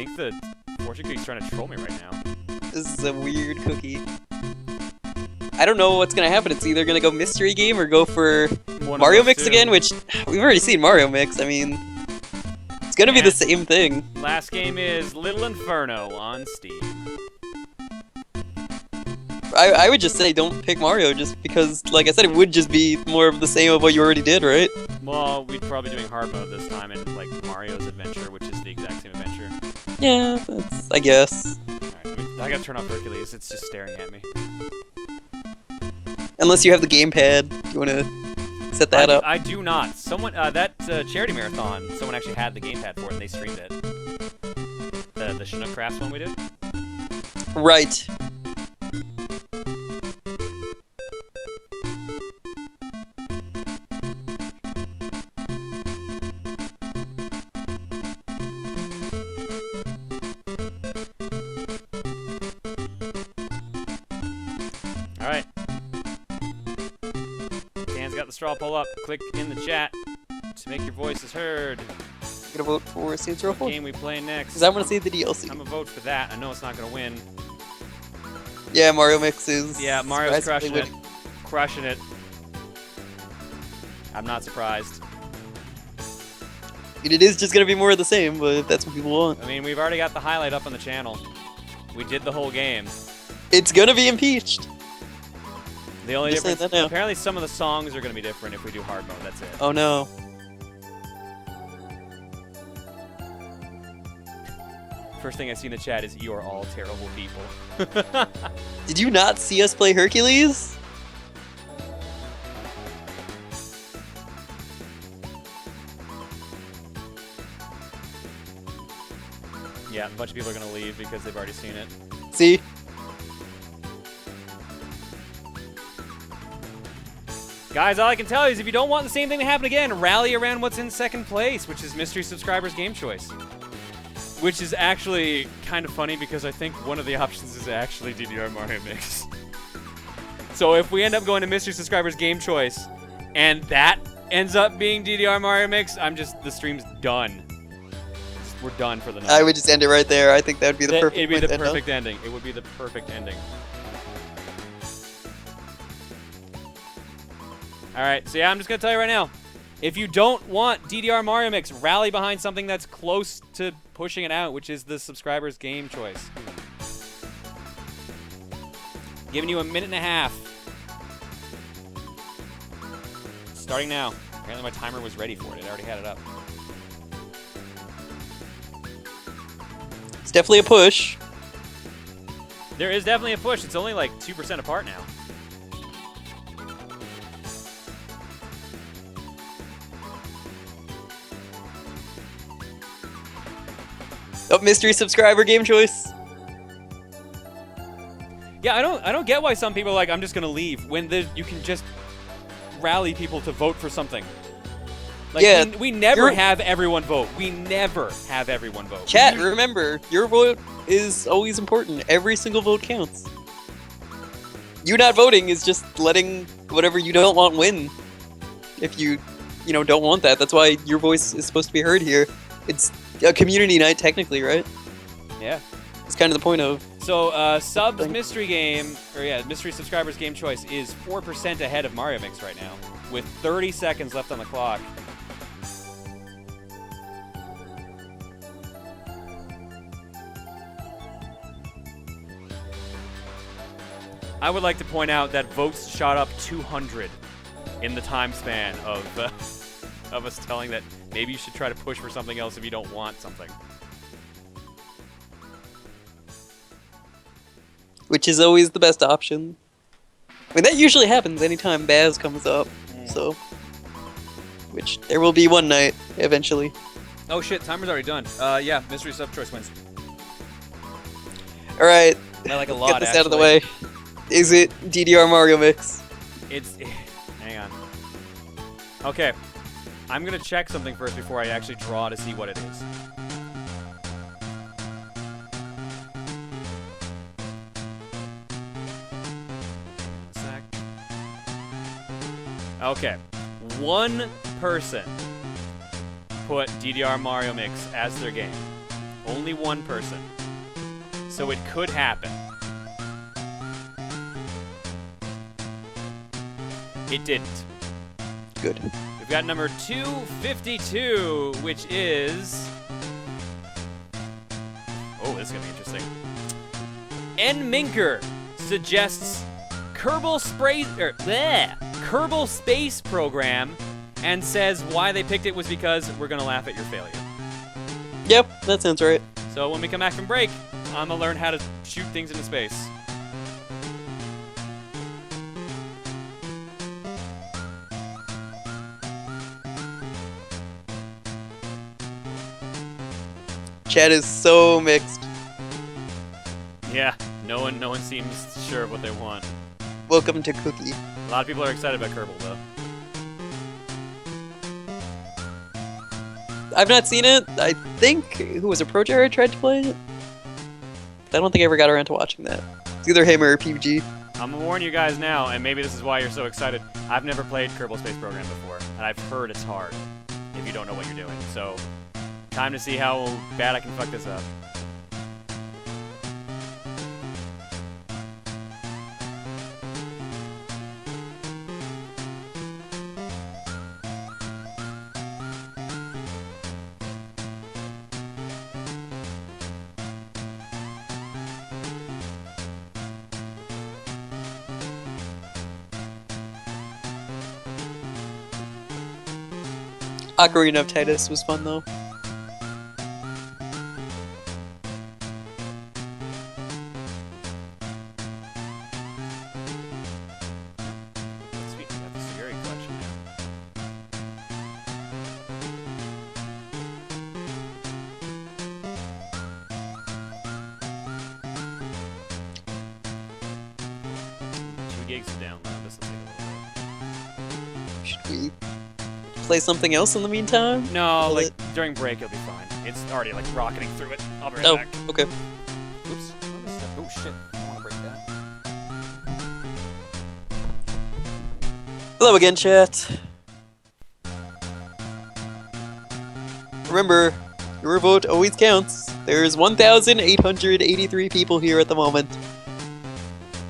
think the fortune cookie's trying to troll me right now. This is a weird cookie. I don't know what's gonna happen. It's either gonna go mystery game or go for Mario Mix again, which we've already seen Mario Mix. I mean, it's gonna be the same thing. Last game is Little Inferno on Steam. I would just say don't pick Mario just because, like I said, it would just be more of the same of what you already did, right? Well, we'd probably be doing hard mode this time and like Mario's Adventure, which is the exact same adventure. Yeah, that's, I guess. Alright, I gotta turn off Hercules, it's just staring at me. Unless you have the gamepad, you wanna set that up? I do not. Someone, that charity marathon, someone actually had the gamepad for it and they streamed it. The Chinook Crafts one we did? Right. Alright. Dan's got the straw poll up. Click in the chat to make your voices heard. I'm gonna vote for Saints Row 4. What game we play next? Because I want to see the DLC. I'm gonna vote for that. I know it's not gonna win. Yeah, Mario Mix is... Yeah, Mario's crushing it. winning. Crushing it. I'm not surprised. It is just gonna be more of the same, but if that's what people want. I mean, we've already got the highlight up on the channel. We did the whole game. It's gonna be impeached. The only Just saying difference, that now. apparently some of the songs are going to be different if we do hard mode, that's it. Oh no. First thing I see in the chat is, you are all terrible people. Did you not see us play Hercules? Yeah, a bunch of people are going to leave because they've already seen it. See? Guys, all I can tell you is if you don't want the same thing to happen again, rally around what's in second place, which is Mystery Subscribers Game Choice. Which is actually kind of funny because I think one of the options is actually DDR Mario Mix. So if we end up going to Mystery Subscribers Game Choice and that ends up being DDR Mario Mix, the stream's done. We're done for the night. I would just end it right there. I think that would be the perfect It'd be the end, perfect ending. It would be the perfect ending. Alright, so yeah, I'm just going to tell you right now. If you don't want DDR Mario Mix, rally behind something that's close to pushing it out, which is the subscribers game choice. Giving you a minute and a half. Starting now. Apparently my timer was ready for it. It already had it up. It's definitely a push. There is definitely a push. It's only like 2% apart now. Oh, mystery subscriber game choice. Yeah, I don't get why some people are like, I'm just gonna leave when you can just rally people to vote for something. Like, yeah, we never have everyone vote. We never have everyone vote. Chat, remember, your vote is always important. Every single vote counts. You not voting is just letting whatever you don't want win. If you don't want that. That's why your voice is supposed to be heard here. It's a community night, technically, right? Yeah. It's kind of the point of... So, Subs Mystery Game, Mystery Subscribers Game Choice is 4% ahead of Mario Mix right now, with 30 seconds left on the clock. I would like to point out that votes shot up 200 in the time span of us telling that maybe you should try to push for something else if you don't want something. Which is always the best option. I mean, that usually happens anytime Baz comes up, so... Which, there will be one night, eventually. Oh shit, timer's already done. Yeah, Mystery Sub Choice wins. Alright, I like a lot, get this out of the way. Is it DDR Mario Mix? Hang on. Okay. I'm gonna check something first before I actually draw to see what it is. Okay. One person put DDR Mario Mix as their game. Only one person. So it could happen. It didn't. Good. We've got number 252, which is... Oh, this is going to be interesting. N. Minker suggests Kerbal Space Program and says why they picked it was because we're going to laugh at your failure. Yep, that sounds right. So when we come back from break, I'm going to learn how to shoot things into space. Chat is so mixed. Yeah, no one seems sure of what they want. Welcome to Cookie. A lot of people are excited about Kerbal, though. I've not seen it. I think who was a pro Jared tried to play it. I don't think I ever got around to watching that. It's either him or PUBG. I'm gonna warn you guys now, and maybe this is why you're so excited. I've never played Kerbal Space Program before, and I've heard it's hard if you don't know what you're doing. So, time to see how bad I can fuck this up. Ocarina of Titus was fun though. Sweet, we got the Suguri collection now. Two gigs of download. This will take a little bit. Should we play something else in the meantime? No, Will like it- during break it'll be fine. It's already like rocketing through it. I'll be right Oh, back. okay. Oops. Oh shit. I don't want to break that. Hello again, chat. Remember, your vote always counts. There's 1,883 people here at the moment.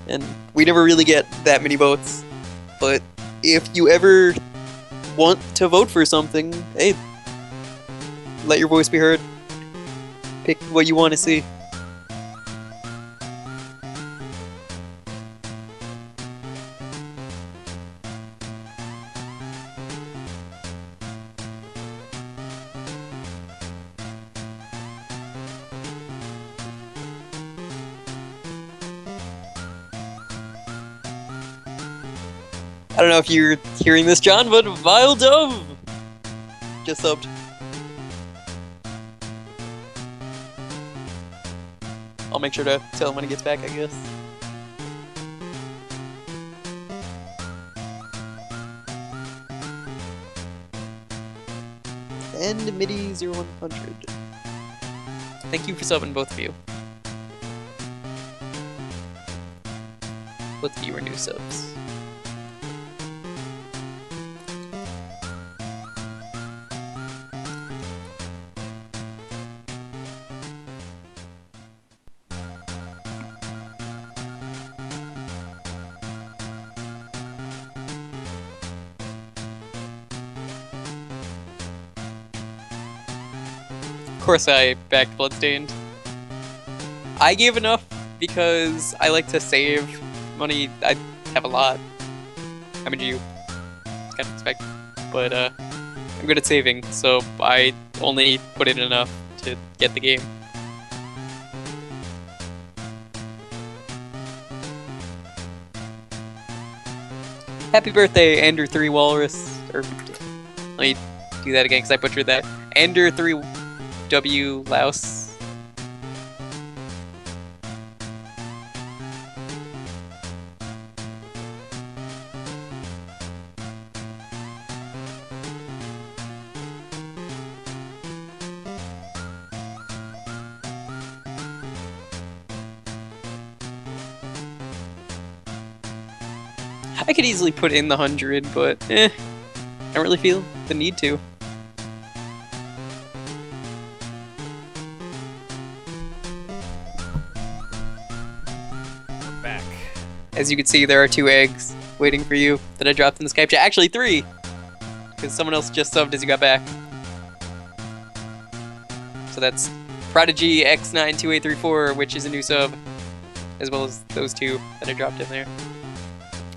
And we never really get that many votes. But if you ever want to vote for something, hey, let your voice be heard. Pick what you want to see. I don't know if you're hearing this, John, but Vile Dove just subbed. I'll make sure to tell him when he gets back, I guess. And MIDI0100. Thank you for subbing, both of you. Both of you are new subs. Of course I backed Bloodstained. I gave enough because I like to save money. I have a lot. How many do you kind of expect? But I'm good at saving, so I only put in enough to get the game. Happy birthday, Ander3 Walrus. Or, let me do that again because I butchered that. Ander3W Louse. I could easily put in the 100, but I don't really feel the need to. As you can see, there are 2 eggs waiting for you that I dropped in the Skype chat. Actually, 3, because someone else just subbed as you got back. So that's Prodigy X92834, which is a new sub, as well as those 2 that I dropped in there.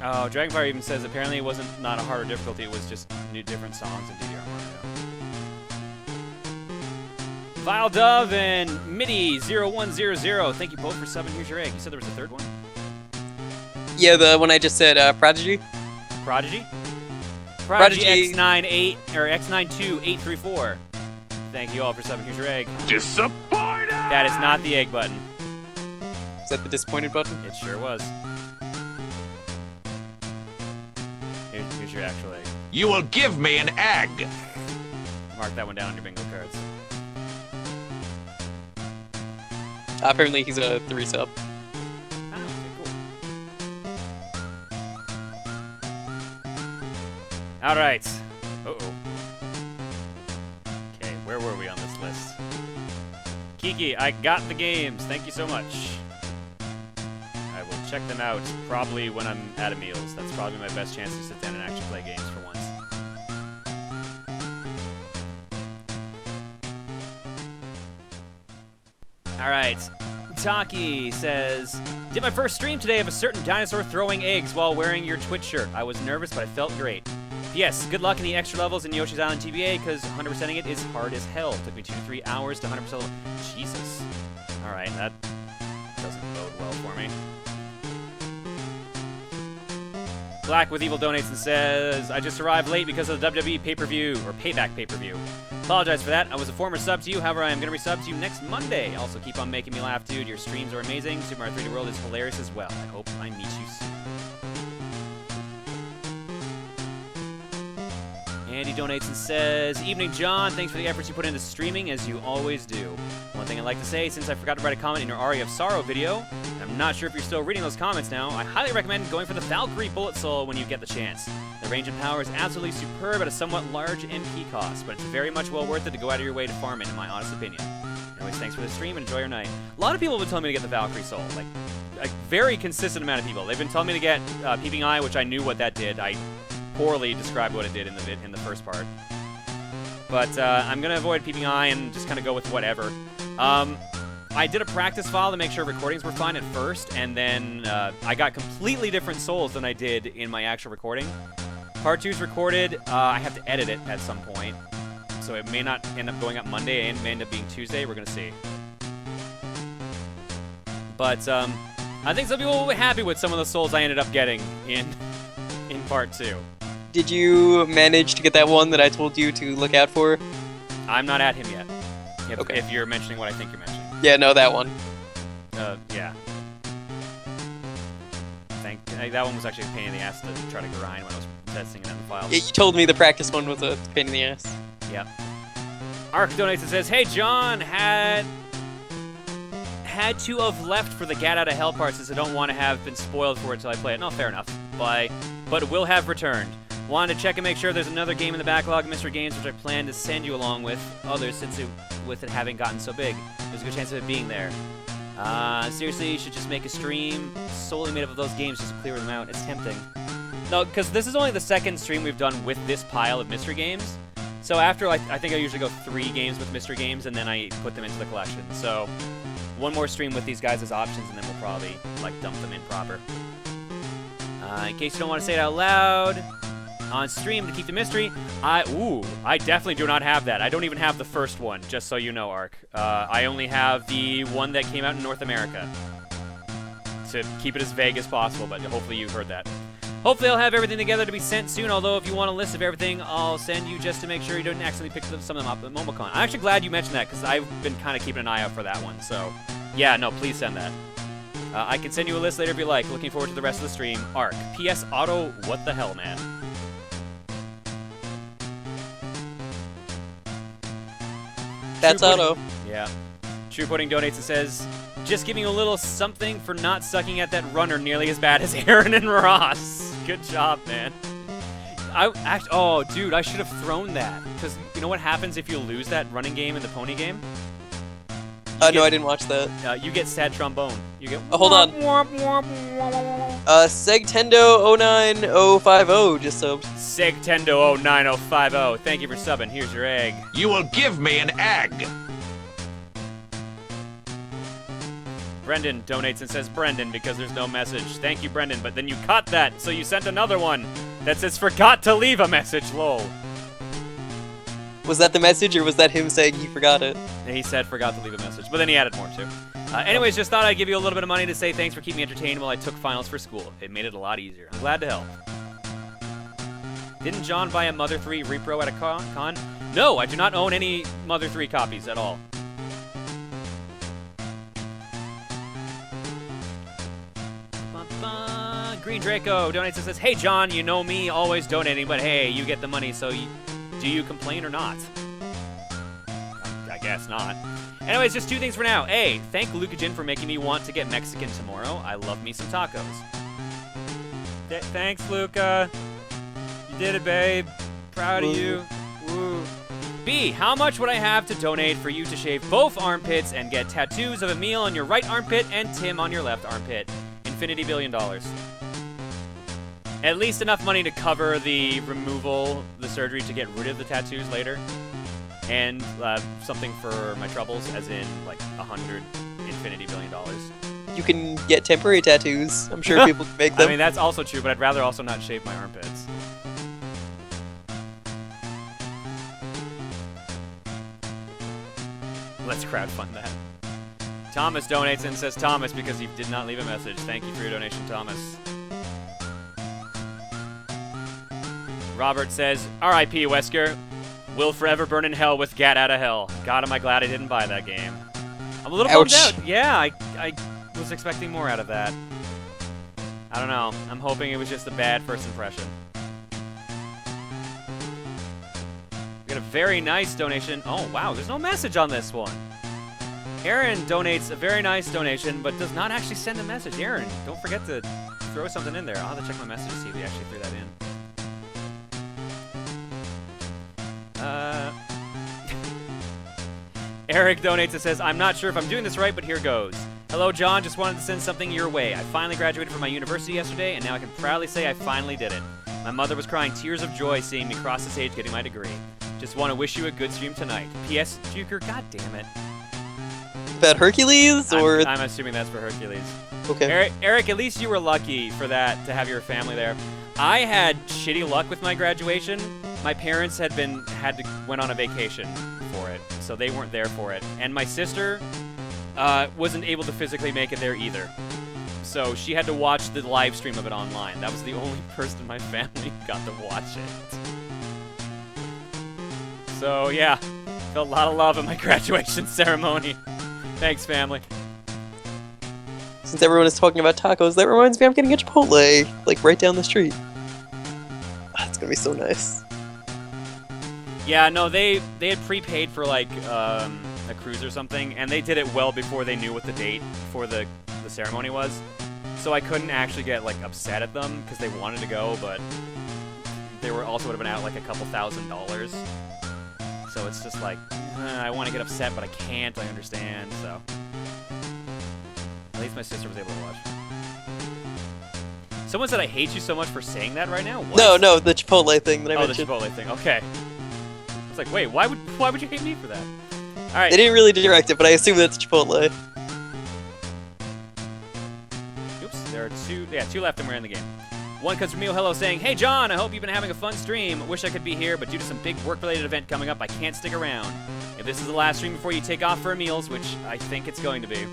Oh, Dragonfire even says apparently it wasn't not a harder difficulty, it was just new different songs in DDR Mario. Vile Dove and MIDI0100, thank you both for subbing. Here's your egg. You said there was a third one? Yeah, the one I just said, Prodigy. Prodigy? Prodigy X98 or X92834. Thank you all for subbing. Here's your egg. Disappointed! That is not the egg button. Is that the disappointed button? It sure was. Here's your actual egg. You will give me an egg! Mark that one down on your bingo cards. Apparently he's a 3 sub. Ah, okay, cool. Alright. Uh-oh. Okay, where were we on this list? Kiki, I got the games. Thank you so much. I will check them out probably when I'm at a meals. That's probably my best chance to sit down and actually play games for once. Alright. Taki says, did my first stream today of a certain dinosaur throwing eggs while wearing your Twitch shirt. I was nervous, but I felt great. Yes, good luck in the extra levels in Yoshi's Island TBA, because 100%ing it is hard as hell. Took me 2 to 3 hours to 100%. Jesus. Alright, that doesn't bode well for me. Black with Evil donates and says, I just arrived late because of the WWE pay-per-view, or Payback pay-per-view. Apologize for that. I was a former sub to you, however, I am going to resub to you next Monday. Also, keep on making me laugh, dude. Your streams are amazing. Super Mario 3D World is hilarious as well. I hope I meet you soon. Andy donates and says, Evening, John. Thanks for the efforts you put into streaming, as you always do. One thing I'd like to say, since I forgot to write a comment in your Aria of Sorrow video, and I'm not sure if you're still reading those comments now, I highly recommend going for the Valkyrie Bullet Soul when you get the chance. The range and power is absolutely superb at a somewhat large MP cost, but it's very much well worth it to go out of your way to farm it, in my honest opinion. Anyways, thanks for the stream and enjoy your night. A lot of people have been telling me to get the Valkyrie Soul, like a very consistent amount of people. They've been telling me to get Peeping Eye, which I knew what that did. I poorly described what it did in the first part. But I'm going to avoid Peeping Eye and just kind of go with whatever. I did a practice file to make sure recordings were fine at first, and then I got completely different souls than I did in my actual recording. Part 2's recorded. I have to edit it at some point, so it may not end up going up Monday, and may end up being Tuesday. We're going to see. But I think some people will be happy with some of the souls I ended up getting in Part 2. Did you manage to get that one that I told you to look out for? I'm not at him yet. Okay. If you're mentioning what I think you're mentioning. Yeah, no, that one. Yeah. That one was actually a pain in the ass to try to grind when I was testing it in the files. Yeah, you told me the practice one was a pain in the ass. Yep. Ark donates and says, hey, John, had to have left for the Get Out of Hell part since I don't want to have been spoiled for it till I play it. No, fair enough. But will have returned. Wanted to check and make sure there's another game in the backlog of mystery games which I plan to send you along with others since with it having gotten so big. There's a good chance of it being there. Seriously, you should just make a stream solely made up of those games just to clear them out. It's tempting. No, because this is only the second stream we've done with this pile of mystery games. So after, I think I usually go 3 games with mystery games, and then I put them into the collection. So one more stream with these guys as options, and then we'll probably dump them in proper. In case you don't want to say it out loud, on stream to keep the mystery, I definitely do not have that. I don't even have the first one, just so you know, Ark. I only have the one that came out in North America. To keep it as vague as possible, but hopefully you heard that. Hopefully I'll have everything together to be sent soon, although if you want a list of everything, I'll send you just to make sure you don't accidentally pick some of them up at MomoCon. I'm actually glad you mentioned that, because I've been kind of keeping an eye out for that one, so yeah, no, please send that. I can send you a list later if you like. Looking forward to the rest of the stream. Ark. P.S. Auto, what the hell, man? That's Auto. Yeah. True Pudding donates and says, just giving you a little something for not sucking at that runner nearly as bad as Aaron and Ross. Good job, man. Oh, dude, I should have thrown that. Because you know what happens if you lose that running game and the pony game? No, I didn't watch that. You get sad trombone. You get. Oh, hold on. Segtendo09050 just subbed. Segtendo09050. Thank you for subbing. Here's your egg. You will give me an egg. Brendan donates and says Brendan because there's no message. Thank you, Brendan. But then you cut that, so you sent another one that says forgot to leave a message. Lol. Was that the message, or was that him saying he forgot it? He said forgot to leave a message, but then he added more too. Anyways, just thought I'd give you a little bit of money to say thanks for keeping me entertained while I took finals for school. It made it a lot easier. I'm glad to help. Didn't John buy a Mother 3 repro at a con? No, I do not own any Mother 3 copies at all. Green Draco donates and says, hey John, you know me, always donating, but hey, you get the money, so do you complain or not? I guess not. Anyways, just two things for now. A, thank Lucajin for making me want to get Mexican tomorrow. I love me some tacos. Thanks, Luca. You did it, babe. Proud of you. Woo. B, how much would I have to donate for you to shave both armpits and get tattoos of Emil on your right armpit and Tim on your left armpit? Infinity $1 billion. At least enough money to cover the removal, the surgery to get rid of the tattoos later. And something for my troubles, as in like 100 infinity $1 billion. You can get temporary tattoos. I'm sure people can make them. I mean, that's also true, but I'd rather also not shave my armpits. Let's crowdfund that. Thomas donates and says Thomas because he did not leave a message. Thank you for your donation, Thomas. Robert says, R.I.P. Wesker. Will forever burn in hell with Gat out of hell. God, am I glad I didn't buy that game. I'm a little bummed out. Yeah, I was expecting more out of that. I don't know. I'm hoping it was just a bad first impression. We got a very nice donation. Oh, wow, there's no message on this one. Aaron donates a very nice donation, but does not actually send a message. Aaron, don't forget to throw something in there. I'll have to check my message to see if he actually threw that in. Eric donates and says, I'm not sure if I'm doing this right, but here goes. Hello, John. Just wanted to send something your way. I finally graduated from my university yesterday, and now I can proudly say I finally did it. My mother was crying tears of joy seeing me cross the stage getting my degree. Just want to wish you a good stream tonight. P.S. Juker, god damn it. About Hercules, or? I'm assuming that's for Hercules. Okay. Eric, at least you were lucky for that, to have your family there. I had shitty luck with my graduation. My parents went on a vacation for it, so they weren't there for it. And my sister wasn't able to physically make it there either. So she had to watch the live stream of it online. That was the only person in my family who got to watch it. So yeah, felt a lot of love at my graduation ceremony. Thanks, family. Since everyone is talking about tacos, that reminds me I'm getting a Chipotle, like right down the street. It's gonna be so nice. Yeah, no, they had prepaid for like a cruise or something, and they did it well before they knew what the date for the ceremony was. So I couldn't actually get like upset at them because they wanted to go, but they would have been out like a couple $1,000s. So it's just like I want to get upset, but I can't. I understand. So at least my sister was able to watch. Someone said I hate you so much for saying that right now. What? No, the Chipotle thing that I mentioned. Oh, the Chipotle thing. Okay. I was like, wait, why would you hate me for that? All right. They didn't really direct it, but I assume that's Chipotle. Oops, there are two left and we're in the game. One comes from Mio Hello saying, hey John, I hope you've been having a fun stream. Wish I could be here, but due to some big work-related event coming up, I can't stick around. If this is the last stream before you take off for meals, which I think it's going to be.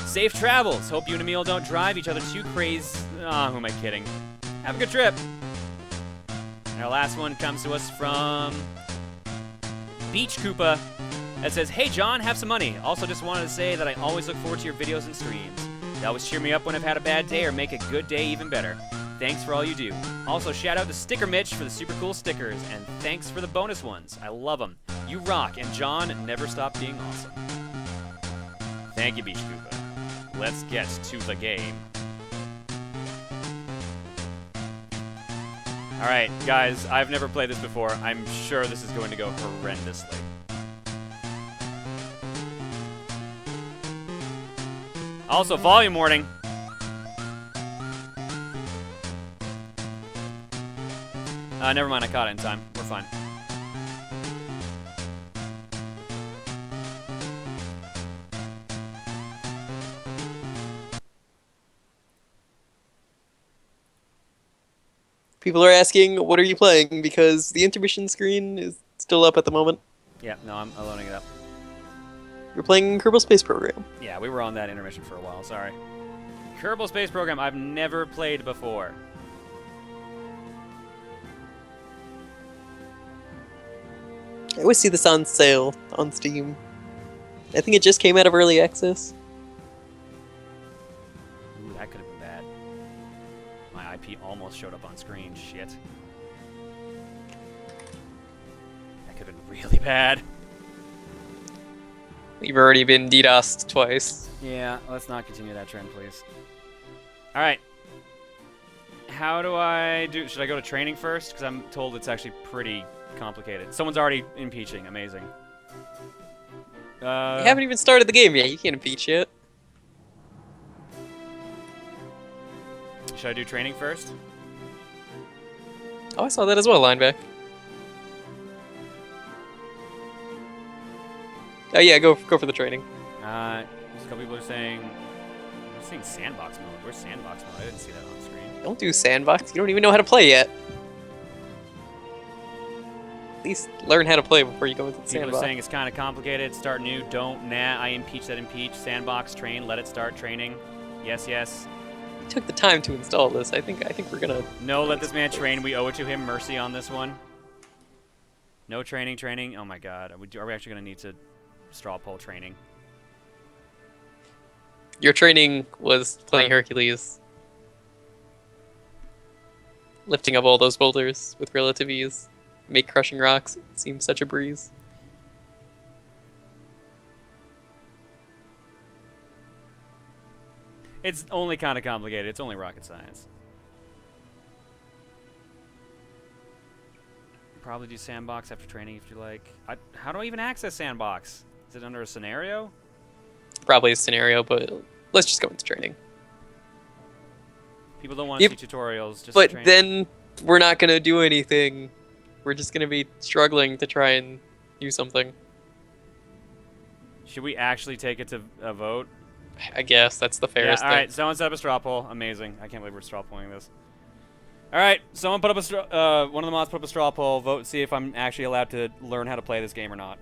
Safe travels. Hope you and Emil don't drive each other too crazy. Oh, who am I kidding? Have a good trip. And our last one comes to us from Beach Koopa that says, hey John, have some money. Also just wanted to say that I always look forward to your videos and streams. They always cheer me up when I've had a bad day or make a good day even better. Thanks for all you do. Also, shout out to Sticker Mitch for the super cool stickers, and thanks for the bonus ones. I love them. You rock, and John, never stop being awesome. Thank you, Beach Koopa. Let's get to the game. Alright, guys, I've never played this before. I'm sure this is going to go horrendously. Also, volume warning. Never mind, I caught it in time. We're fine. People are asking, what are you playing? Because the intermission screen is still up at the moment. Yeah, no, I'm loading it up. You're playing Kerbal Space Program. Yeah, we were on that intermission for a while, sorry. Kerbal Space Program I've never played before. I always see this on sale on Steam. I think it just came out of early access. Ooh, that could have been bad. My IP almost showed up on screen. Shit. That could have been really bad. You've already been DDoSed twice. Yeah, let's not continue that trend, please. Alright. How do I do... Should I go to training first? Because I'm told it's actually pretty complicated. Someone's already impeaching. Amazing. You haven't even started the game yet. You can't impeach yet. Should I do training first? Oh, I saw that as well, Lineback. Oh yeah, go for the training. There's a couple people are saying... I'm saying sandbox mode. Where's sandbox mode? I didn't see that on screen. Don't do sandbox. You don't even know how to play yet. At least learn how to play before you go into the People sandbox. are saying it's kind of complicated. Start new. Don't. Nah. I impeach that impeach. Sandbox. Train. Let it start training. Yes. Yes. We took the time to install this. I think we're gonna. No. Let this man train. We owe it to him. Mercy on this one. No training. Training. Oh my God. Are we actually gonna need to straw poll training? Your training was playing Hercules, lifting up all those boulders with relative ease. Make crushing rocks seem such a breeze. It's only kind of complicated. It's only rocket science. Probably do sandbox after training if you like. How do I even access sandbox? Is it under a scenario? Probably a scenario, but let's just go into training. People don't want to see tutorials. Just But training. then we're not gonna do anything. We're just gonna be struggling to try and do something. Should we actually take it to a vote? I guess that's the Yeah, fairest thing. alright, someone set up a straw poll. Amazing. I can't believe we're straw polling this. Alright, someone put up a straw, one of the mods put up a straw poll. Vote, see if I'm actually allowed to learn how to play this game or not.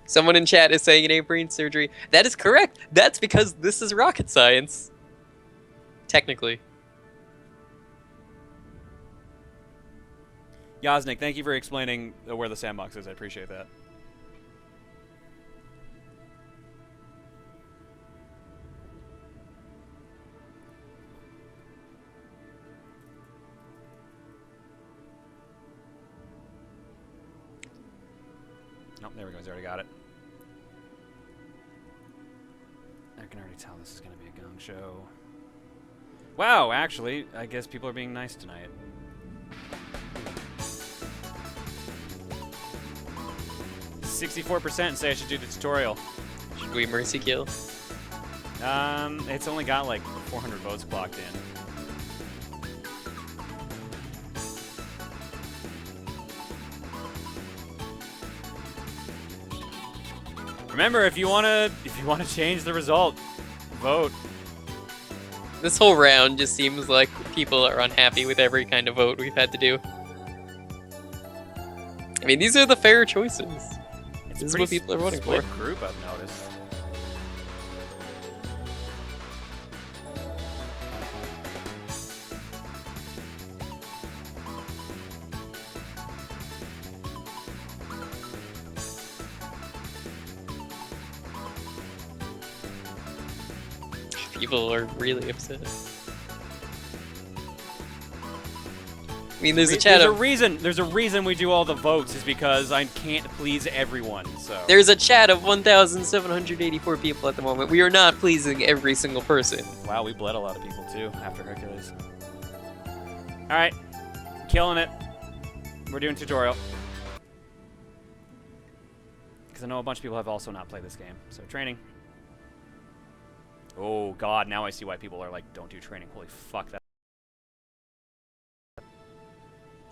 Someone in chat is saying it ain't brain surgery. That is correct. That's because this is rocket science. Technically. Yasnik, thank you for explaining where the sandbox is. I appreciate that. Nope, there we go. He's already got it. I can already tell this is going to be a gong show. Wow, actually, I guess people are being nice tonight. %64% say I should do the tutorial. Should we mercy kill? It's only got like 400 votes clocked in. Remember, if you wanna change the result, vote. This whole round just seems like people are unhappy with every kind of vote we've had to do. I mean, these are the fair choices. It's This is a what pretty people are voting split for. group, I've noticed. People are really upset. I mean, there's a chat of There's a reason we do all the votes is because I can't please everyone. So there's a chat of 1,784 people at the moment. We are not pleasing every single person. wow, we bled a lot of people too after Hercules. All right, killing it. We're doing tutorial because I know a bunch of people have also not played this game. So training. Oh god, now I see why people are like, don't do training. Holy fuck, that.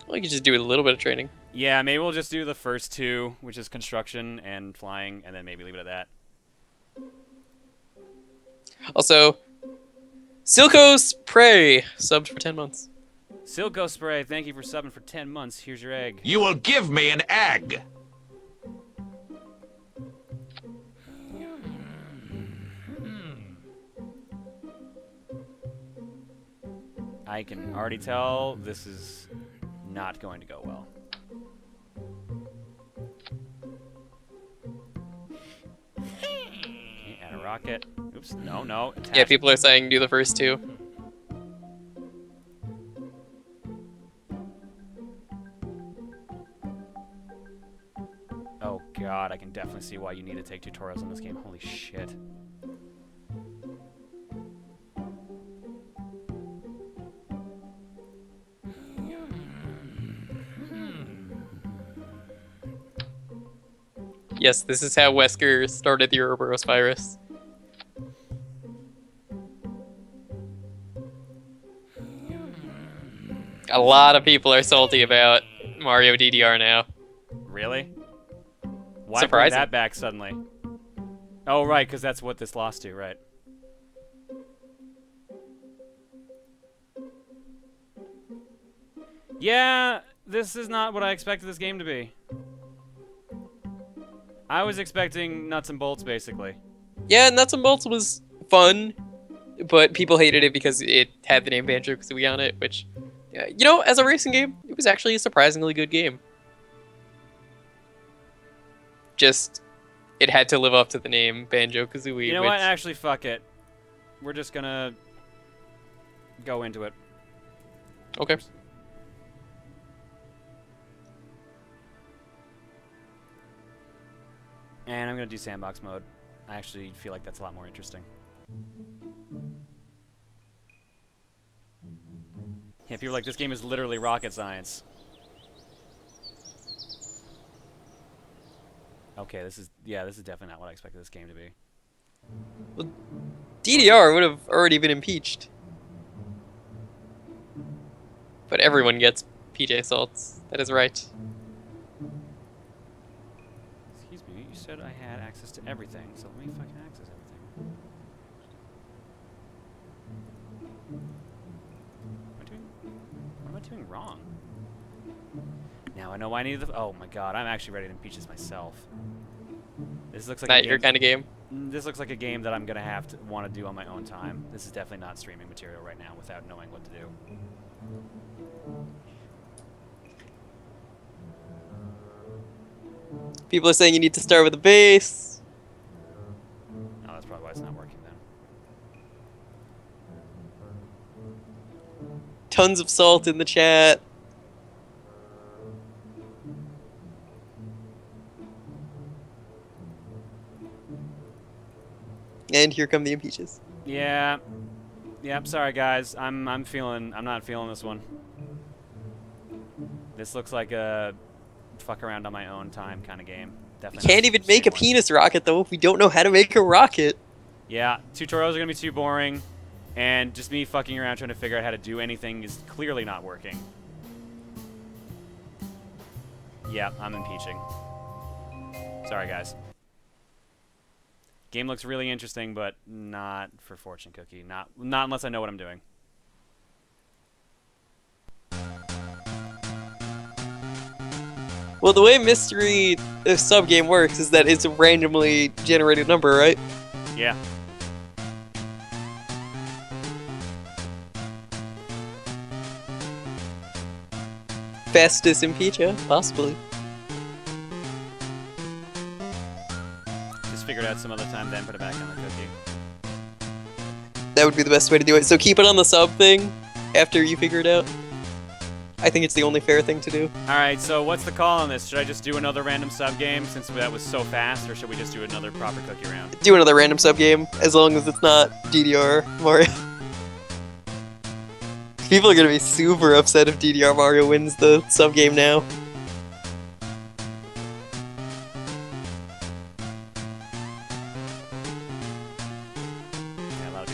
Well, you could just do a little bit of training. Yeah, maybe we'll just do the first two, which is construction and flying, and then maybe leave it at that. Also, Silco's Prey subbed for 10 months. Silco Spray, thank you for subbing for 10 months. Here's your egg. You will give me an egg. I can already tell this is not going to go well. Okay, add a rocket. Oops, no. Yeah, Attach. people are saying do the first two. Oh god, I can definitely see why you need to take tutorials in this game. Holy shit. Yes, this is how Wesker started the Ouroboros virus. A lot of people are salty about Mario DDR now. Really? Why bring Surprising. that back suddenly? Oh, right, because that's what this lost to, right. Yeah, this is not what I expected this game to be. I was expecting nuts and bolts, basically. Yeah, Nuts and Bolts was fun, but people hated it because it had the name Banjo-Kazooie on it, which, you know, as a racing game, it was actually a surprisingly good game. Just, it had to live up to the name Banjo-Kazooie. You know which, what? Actually, fuck it. We're just gonna go into it. Okay. And I'm gonna do sandbox mode. I actually feel like that's a lot more interesting. Yeah, people are like, this game is literally rocket science. Okay, this is definitely not what I expected this game to be. Well, DDR would have already been impeached. But everyone gets PJ Salts. That is right. Excuse me, you said I had access to everything, so let me fucking access everything. What am I doing wrong? Now I know why I needed the. Oh my god, I'm actually ready to impeach this myself. This looks like Not your kind of game. This looks like a game that I'm gonna have to want to do on my own time. This is definitely not streaming material right now without knowing what to do. People are saying you need to start with a base. Oh, that's probably why it's not working then. Tons of salt in the chat. And here come the impeaches. Yeah. Yep, sorry guys. I'm not feeling this one. This looks like a fuck around on my own time kind of game. Definitely. Can't even make a penis rocket though if we don't know how to make a rocket. Yeah, tutorials are gonna be too boring, and just me fucking around trying to figure out how to do anything is clearly not working. Yeah, I'm impeaching. Sorry guys. Game looks really interesting, but not for Fortune Cookie. Not unless I know what I'm doing. Well, the way Mystery sub-game works is that it's a randomly generated number, right? Yeah. Fastest impeach, yeah? Possibly. Just figure it out some other time, then put it back on the cookie. That would be the best way to do it. So keep it on the sub thing after you figure it out. I think it's the only fair thing to do. Alright, so what's the call on this? Should I just do another random sub game since that was so fast, or should we just do another proper cookie round? Do another random sub game, as long as it's not DDR Mario. People are gonna be super upset if DDR Mario wins the sub game now. Yeah, a lot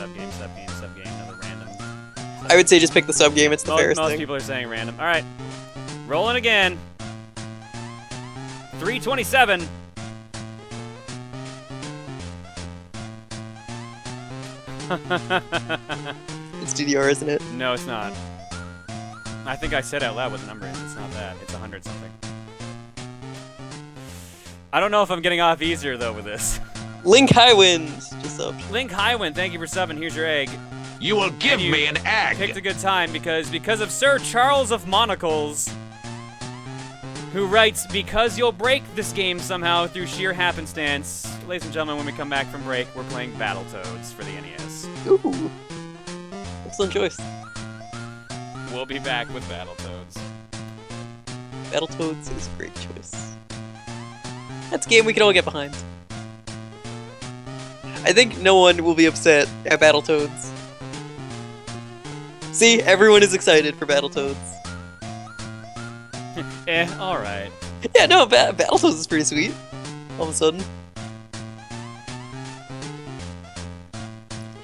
sub game, another random. I would say just pick the sub game. It's the fairest Most thing. people are saying random. All right, rolling again. 327. It's DDR, isn't it? No, it's not. I think I said out loud what the number is. It's not that. It's 100 something. I don't know if I'm getting off easier though with this. Link Highwind just up. Link Highwind, thank you for subbing. Here's your egg. You will give And you me an egg. Picked a good time because of Sir Charles of Monocles, who writes, because you'll break this game somehow through sheer happenstance. Ladies and gentlemen, when we come back from break, we're playing Battletoads for the NES. Ooh. Excellent choice. We'll be back with Battletoads. Battletoads is a great choice. That's a game we can all get behind. I think no one will be upset at Battletoads. See, everyone is excited for Battletoads. Alright. Yeah, no, Battletoads is pretty sweet. All of a sudden.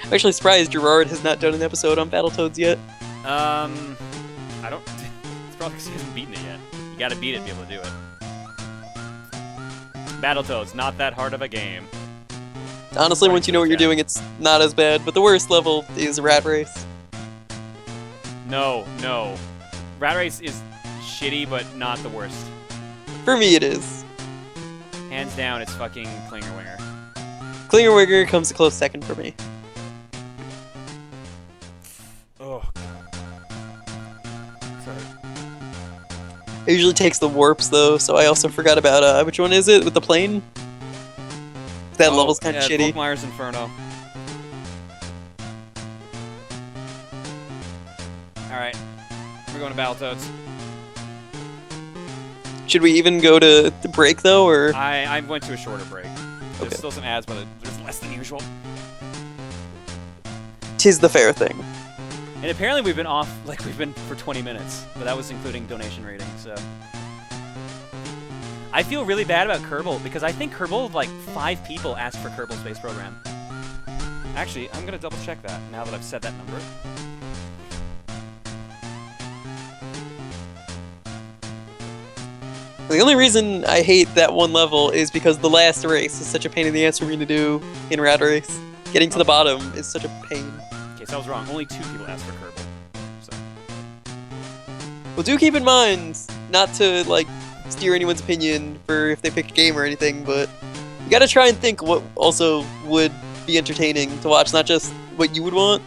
I'm actually surprised Gerard has not done an episode on Battletoads yet. I don't... It's probably because he hasn't beaten it yet. You gotta beat it to be able to do it. Battletoads, not that hard of a game. Honestly, once you know what you're doing, it's not as bad, but the worst level is Rat Race. No. Rat Race is shitty, but not the worst. For me, it is. Hands down, it's fucking Klinger Winger. Klinger Winger comes a close second for me. Oh. Sorry. It usually takes the warps, though, so I also forgot about, which one is it, with the plane? That level's kind of shitty. Volkmeyer's Inferno. Alright. We're going to Battletoads. Should we even go to the break, though, or...? I went to a shorter break. There's Okay. still some ads, but there's less than usual. 'Tis the fair thing. And apparently we've been off, like we've been for 20 minutes, but that was including donation rating, so. I feel really bad about Kerbal, because I think Kerbal, like 5 people asked for Kerbal Space Program. Actually, I'm gonna double check that now that I've said that number. The only reason I hate that one level is because the last race is such a pain in the ass for me to do in Rat Race. Getting to the bottom is such a pain. Okay, so I was wrong. Only 2 people asked for Kerbal. So. Well, do keep in mind not to, like, steer anyone's opinion for if they pick a game or anything, but you gotta try and think what also would be entertaining to watch, not just what you would want.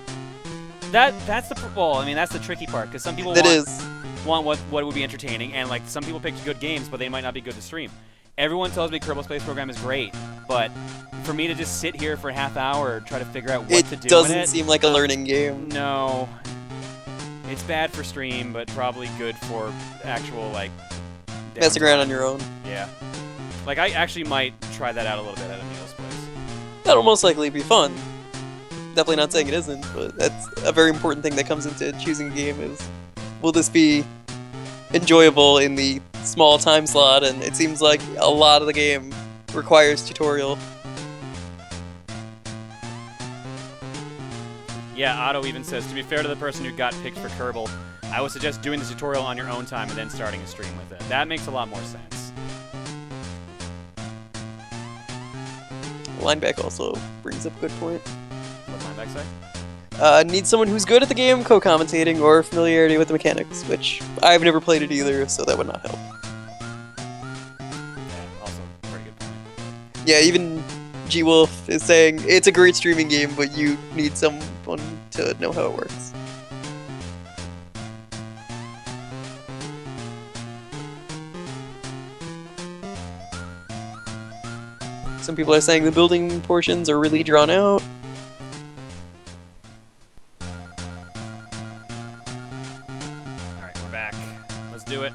That's the well, I mean that's the tricky part because some people want what would be entertaining, and like some people pick good games, but they might not be good to stream. Everyone tells me Kerbal Space Program is great, but for me to just sit here for a half hour try to figure out what to do, it doesn't seem like a learning game. No, it's bad for stream, but probably good for actual like messing around on your own. Yeah, like I actually might try that out a little bit at Emil's place. That'll most likely be fun. Definitely not saying it isn't, but that's a very important thing that comes into choosing a game is, will this be enjoyable in the small time slot? And it seems like a lot of the game requires tutorial. Yeah, Otto even says, to be fair to the person who got picked for Kerbal, I would suggest doing the tutorial on your own time and then starting a stream with it. That makes a lot more sense. Lineback also brings up a good point. What's Lineback say? Need someone who's good at the game, co-commentating, or familiarity with the mechanics, which I've never played it either, so that would not help. Yeah, also a pretty good point. Yeah, even G-Wolf is saying it's a great streaming game, but you need someone to know how it works. Some people are saying the building portions are really drawn out. Alright, we're back. Let's do it.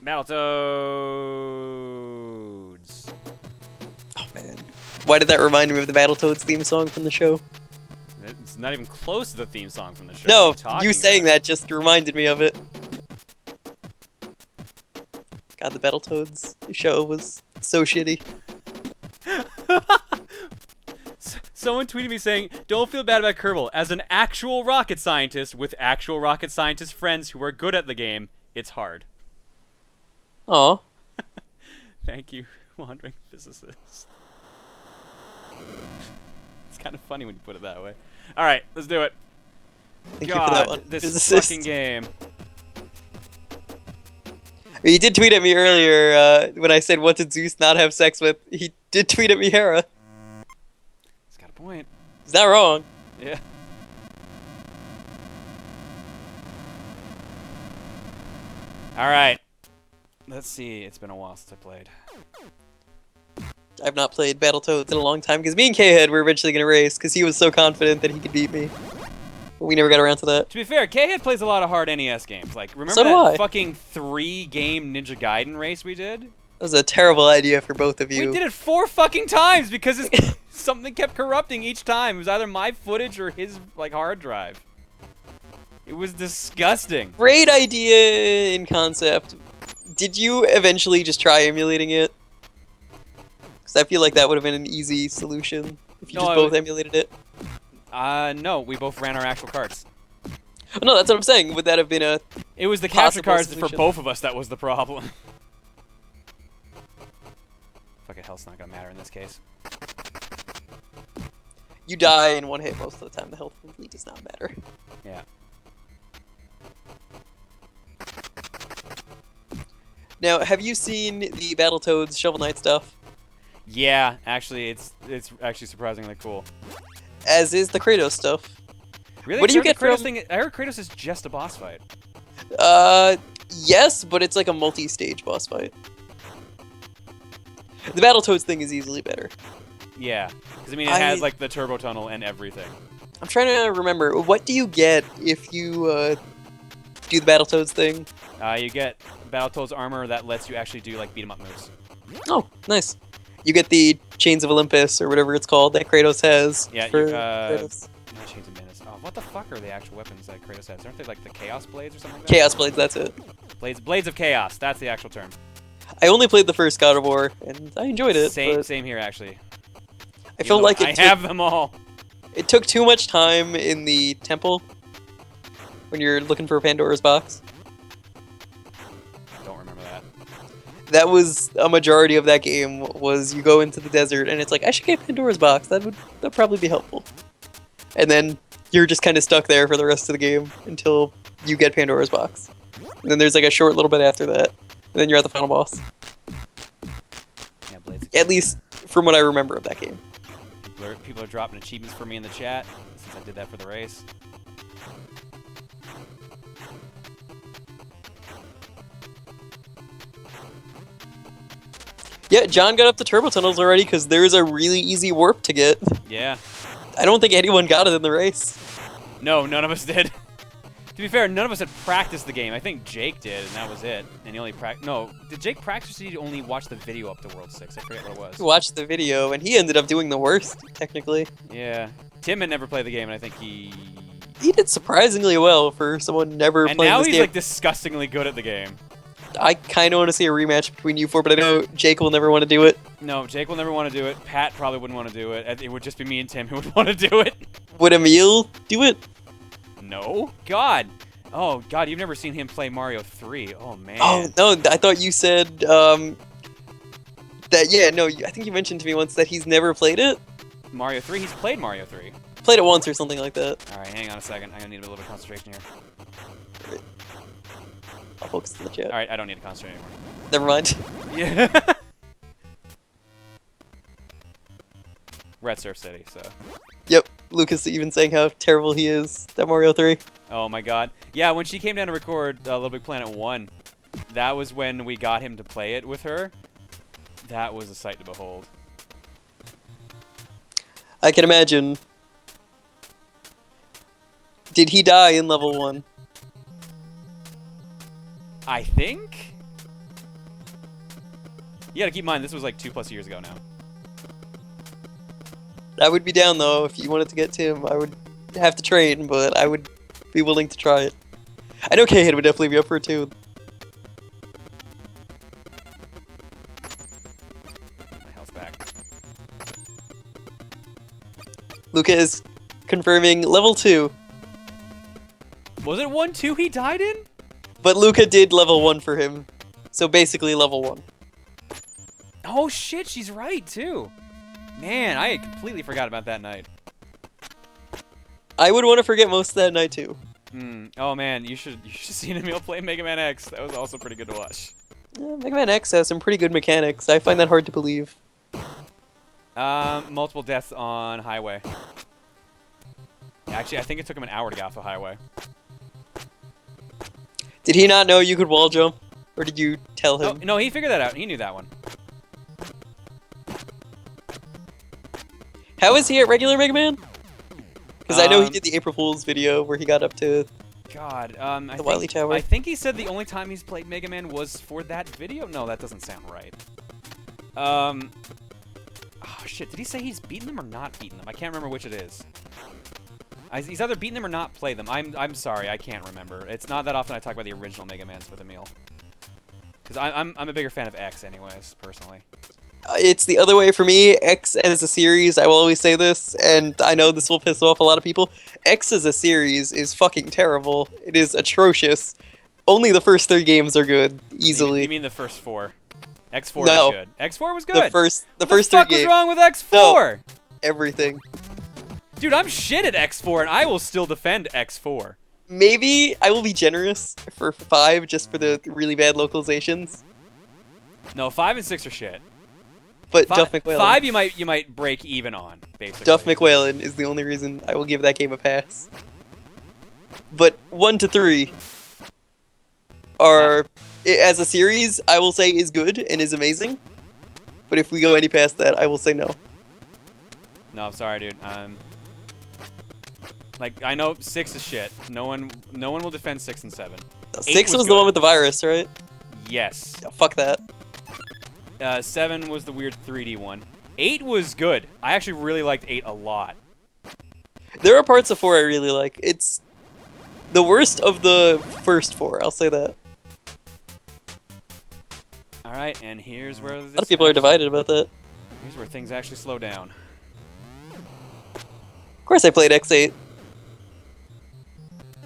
Battletoads. Oh man. Why did that remind me of the Battletoads theme song from the show? It's not even close to the theme song from the show. No, What are talking you saying about? that just reminded me of it. God, the Battletoads show was so shitty. Someone tweeted me saying, "Don't feel bad about Kerbal. As an actual rocket scientist with actual rocket scientist friends who are good at the game, it's hard." Aw. Thank you, wandering physicist. It's kind of funny when you put it that way. All right, let's do it. Thank you for that one. God, this Physicist. fucking game. He did tweet at me earlier when I said, "What did Zeus not have sex with?" He did tweet at me, Hera. He's got a point. He's not wrong. Yeah. All right. Let's see. It's been a while since I played. I've not played Battletoads in a long time because me and K-Head were eventually going to race because he was so confident that he could beat me. But we never got around to that. To be fair, K-Head plays a lot of hard NES games. Like, remember So do that I. fucking 3-game Ninja Gaiden race we did? That was a terrible idea for both of you. We did it 4 fucking times because something kept corrupting each time. It was either my footage or his like hard drive. It was disgusting. Great idea in concept. Did you eventually just try emulating it? Because I feel like that would have been an easy solution if you No, just both emulated it. No, we both ran our actual carts. No, that's what I'm saying. Would that have been a... It was the capture Possible cards for solution. both of us that was the problem. Fucking health's not gonna matter in this case. You die in one hit most of the time. The health really does not matter. Yeah. Now, have you seen the Battletoads Shovel Knight stuff? Yeah, actually, it's actually surprisingly cool. As is the Kratos stuff. Really? What do you I heard get the Kratos from- thing? I heard Kratos is just a boss fight. Yes, but it's like a multi-stage boss fight. The Battletoads thing is easily better. Yeah, because I mean, it has like the turbo tunnel and everything. I'm trying to remember, what do you get if you do the Battletoads thing? You get Battletoads armor that lets you actually do like beat 'em up moves. Oh, nice. You get the Chains of Olympus, or whatever it's called, that Kratos has. Yeah, for Kratos. Kratos. Not Chains of Menace. Oh, what the fuck are the actual weapons that Kratos has? Aren't they like the Chaos Blades or something like that? Chaos Blades, that's it. Blades of Chaos. That's the actual term. I only played the first God of War, and I enjoyed it. Same, but same here actually. I felt like I have them all. it took too much time in the temple when you're looking for Pandora's box. Don't remember that. That was a majority of that game. Was you go into the desert and it's like, I should get Pandora's box. That'd probably be helpful. And then you're just kind of stuck there for the rest of the game until you get Pandora's box. And then there's like a short little bit after that, and then you're at the final boss. Yeah, Blades. At least from what I remember of that game. People are dropping achievements for me in the chat since I did that for the race. Yeah, John got up the turbo tunnels already because there's a really easy warp to get. Yeah. I don't think anyone got it in the race. No, none of us did. To be fair, none of us had practiced the game. I think Jake did, and that was it. And he only No, did Jake practice or did he only watch the video up to World 6? I forget what it was. He watched the video and he ended up doing the worst, technically. Yeah. Tim had never played the game, and I think he... He did surprisingly well for someone never And playing now this he's game. like disgustingly good at the game. I kind of want to see a rematch between you four, but I know Jake will never want to do it. No, Jake will never want to do it. Pat probably wouldn't want to do it. It would just be me and Tim who would want to do it. Would Emil do it? No. God. Oh, God, you've never seen him play Mario 3. Oh, man. Oh, no, I thought you said, that, yeah, no, I think you mentioned to me once that he's never played it? Mario 3? He's played Mario 3. Played it once or something like that. All right, hang on a second. I'm going to need a little bit of concentration here. I'll focus on the chat. All right, I don't need to concentrate anymore. Never mind. Yeah. We're at Surf City, so. Yep, Lucas even saying how terrible he is at Mario 3. Oh my God. Yeah, when she came down to record Little Big Planet 1, that was when we got him to play it with her. That was a sight to behold. I can imagine. Did he die in level 1? I think? You gotta keep in mind, this was like 2+ years ago now. I would be down though if you wanted to get Tim. I would have to train, but I would be willing to try it. I know K-Head would definitely be up for it too. My health's back. Luca is confirming level 2. Was it 1-2 he died in? But Luca did level 1 for him. So basically level 1. Oh shit, she's right too. Man, I had completely forgot about that night. I would want to forget most of that night too. Oh man, you should see Emil play Mega Man X. That was also pretty good to watch. Yeah, Mega Man X has some pretty good mechanics. I find that hard to believe. Multiple deaths on Highway. Actually, I think it took him an hour to get off the Highway. Did he not know you could wall jump? Or did you tell him? Oh, no, he figured that out. He knew that one. How is he at regular Mega Man? Because I know he did the April Fool's video where he got up to God, the Wily Tower. I think he said the only time he's played Mega Man was for that video? No, that doesn't sound right. Oh shit, did he say he's beaten them or not beaten them? I can't remember which it is. He's either beaten them or not played them. I'm sorry, I can't remember. It's not that often I talk about the original Mega Mans with Emil. Because I'm a bigger fan of X anyways, personally. It's the other way for me. X as a series, I will always say this, and I know this will piss off a lot of people. X as a series is fucking terrible. It is atrocious. Only the first 3 games are good, easily. You mean the first 4? X4 No. was good. X4 was good. The first what 3 the fuck games. was wrong with X4? No. Everything. Dude, I'm shit at X4, and I will still defend X4. Maybe I will be generous for 5 just for the really bad localizations. No, 5 and 6 are shit. But Duff McWhalen. 5 you might break even on, basically. Duff McWhalen is the only reason I will give that game a pass. But 1 to 3 are, as a series, I will say is good and is amazing. But if we go any past that, I will say no. No, I'm sorry, dude. Like, I know 6 is shit. No one will defend 6 and 7. 6 was the good. one with the virus, right? Yes. Yeah, fuck that. 7 was the weird 3D one. 8 was good. I actually really liked 8 a lot. There are parts of 4 I really like. It's the worst of the first 4, I'll say that. Alright, and here's where A lot of people are divided about that. Here's where things actually slow down. Of course I played X8.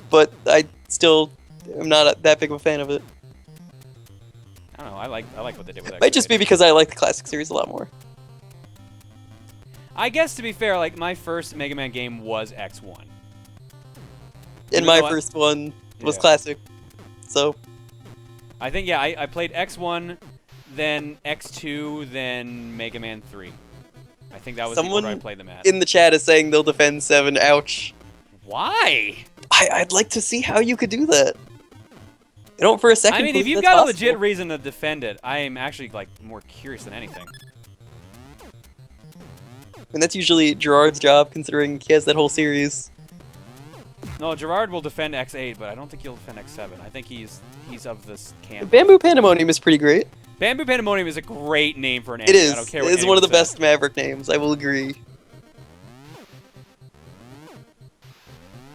But I still am not that big of a fan of it. I don't know, I like what they did with X8. Might just be because I like the classic series a lot more. I guess, to be fair, like, my first Mega Man game was X1. And my first one was classic. So I think, yeah, I played X1, then X2, then Mega Man 3. I think that was the order I played them at. In the chat is saying they'll defend 7. Ouch. Why? I'd like to see how you could do that. I don't for a second. I mean, if you've got a legit reason to defend it, I am actually, like, more curious than anything. And that's usually Gerard's job, considering he has that whole series. No, Gerard will defend X8, but I don't think he'll defend X7. I think he's of this camp. Bamboo Pandemonium is pretty great. Bamboo Pandemonium is a great name for an anime. It is. I don't care what It is one of the anyone best Maverick names, I will agree.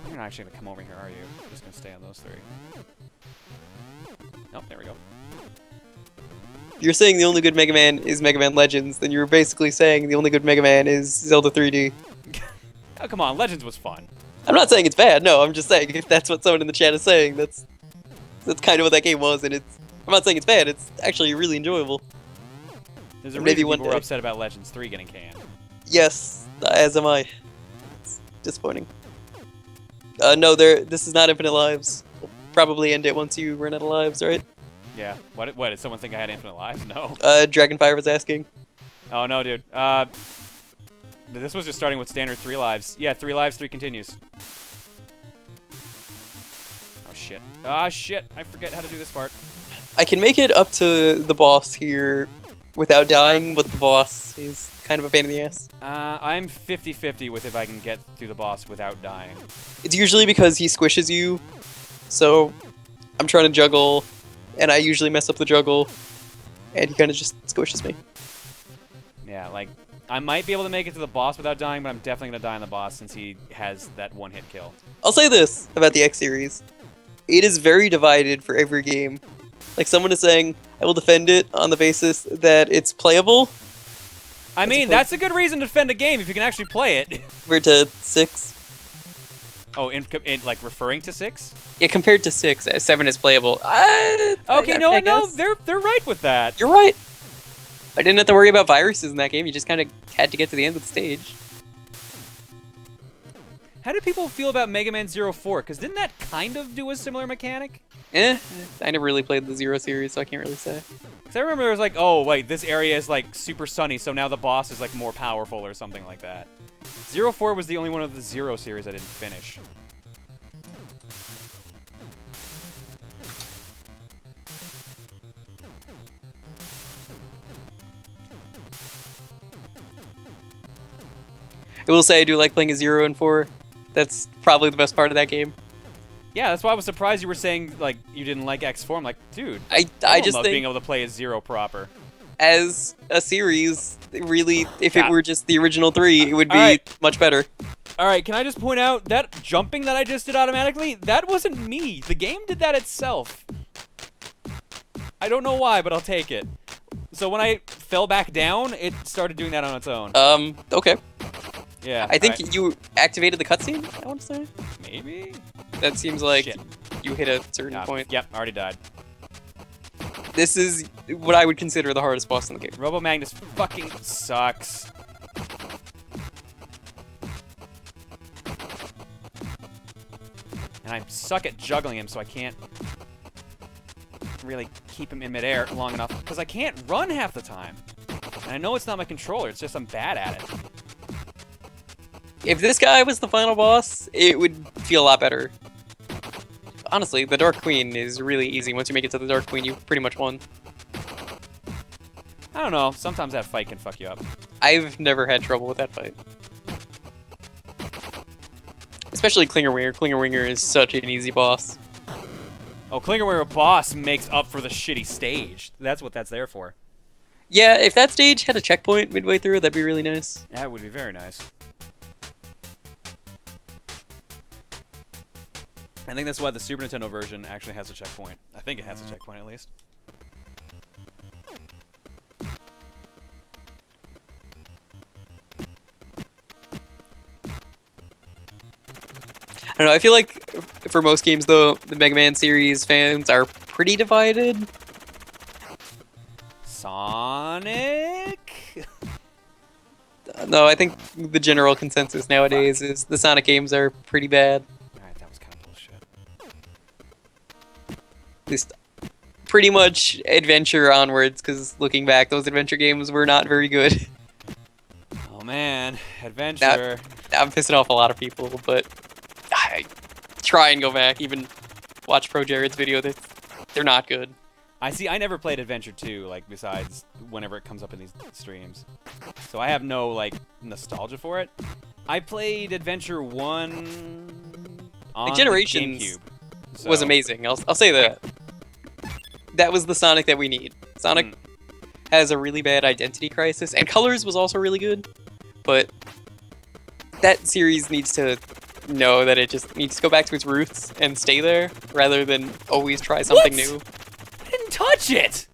You're not actually going to come over here, are you? You're just going to stay on those 3. Nope, there we go. If you're saying the only good Mega Man is Mega Man Legends, then you're basically saying the only good Mega Man is Zelda 3D. Oh, come on, Legends was fun. I'm not saying it's bad, no, I'm just saying if that's what someone in the chat is saying, that's kind of what that game was, and I'm not saying it's bad, it's actually really enjoyable. There's a Maybe reason one people were day. upset about Legends 3 getting canned. Yes, as am I. It's disappointing. No, this is not Infinite Lives. We'll probably end it once you run out of lives, right? Yeah. What, did someone think I had infinite lives? No. Dragonfire was asking. Oh, no, dude. This was just starting with standard 3 lives. Yeah, 3 lives, 3 continues. Oh, shit. Ah, shit. I forget how to do this part. I can make it up to the boss here without dying, but the boss is kind of a pain in the ass. I'm 50-50 with if I can get through the boss without dying. It's usually because he squishes you, so I'm trying to juggle, and I usually mess up the juggle, and he kind of just squishes me. Yeah, like, I might be able to make it to the boss without dying, but I'm definitely going to die on the boss since he has that one-hit kill. I'll say this about the X series. It is very divided for every game. Like, someone is saying, I will defend it on the basis that it's playable, I mean, that's a good reason to defend a game if you can actually play it. Compared to 6. Oh, in like referring to 6? Yeah, compared to 6, 7 is playable. Okay, no, I guess. they're right with that. You're right. I didn't have to worry about viruses in that game. You just kind of had to get to the end of the stage. How did people feel about Mega Man 04? Because didn't that kind of do a similar mechanic? I never really played the Zero series, so I can't really say. Because I remember it was like, oh, wait, this area is like super sunny, so now the boss is like more powerful or something like that. 04 was the only one of the Zero series I didn't finish. I will say I do like playing a 0 and 4. That's probably the best part of that game. Yeah, that's why I was surprised you were saying like you didn't like X4. I'm like, dude, I just love think being able to play as 0 proper. as a series, really, if it were just the original 3, it would be much better. All right, can I just point out that jumping that I just did automatically, that wasn't me. The game did that itself. I don't know why, but I'll take it. So when I fell back down, it started doing that on its own. Okay. Yeah. I think you activated the cutscene, I want to say. Maybe? That seems like Shit. you hit a certain point. Yep, already died. This is what I would consider the hardest boss in the game. Robo Magnus fucking sucks. And I suck at juggling him, so I can't really keep him in midair long enough, because I can't run half the time. And I know it's not my controller, it's just I'm bad at it. If this guy was the final boss, it would feel a lot better. Honestly, the Dark Queen is really easy. Once you make it to the Dark Queen, you pretty much won. I don't know, sometimes that fight can fuck you up. I've never had trouble with that fight. Especially Klingerwinger. Klingerwinger is such an easy boss. Oh, Klingerwinger boss makes up for the shitty stage. That's what that's there for. Yeah, if that stage had a checkpoint midway through, that'd be really nice. That would be very nice. I think that's why the Super Nintendo version actually has a checkpoint. I think it has a checkpoint at least. I don't know, I feel like for most games, though, the Mega Man series fans are pretty divided. Sonic? No, I think the general consensus nowadays is the Sonic games are pretty bad. Alright, that was kind of bullshit. At least pretty much adventure onwards, because looking back, those adventure games were not very good. Oh man, adventure. Now, I'm pissing off a lot of people, but I try and go back, even watch Pro Jared's video, they're not good. I never played Adventure 2, like, besides whenever it comes up in these streams. So I have no, like, nostalgia for it. I played Adventure 1 on Like, Generations the GameCube. was amazing, I'll say that. That was the Sonic that we need. Sonic has a really bad identity crisis, and Colors was also really good, but that series needs to know that it just needs to go back to its roots and stay there, rather than always try something new. I didn't touch it!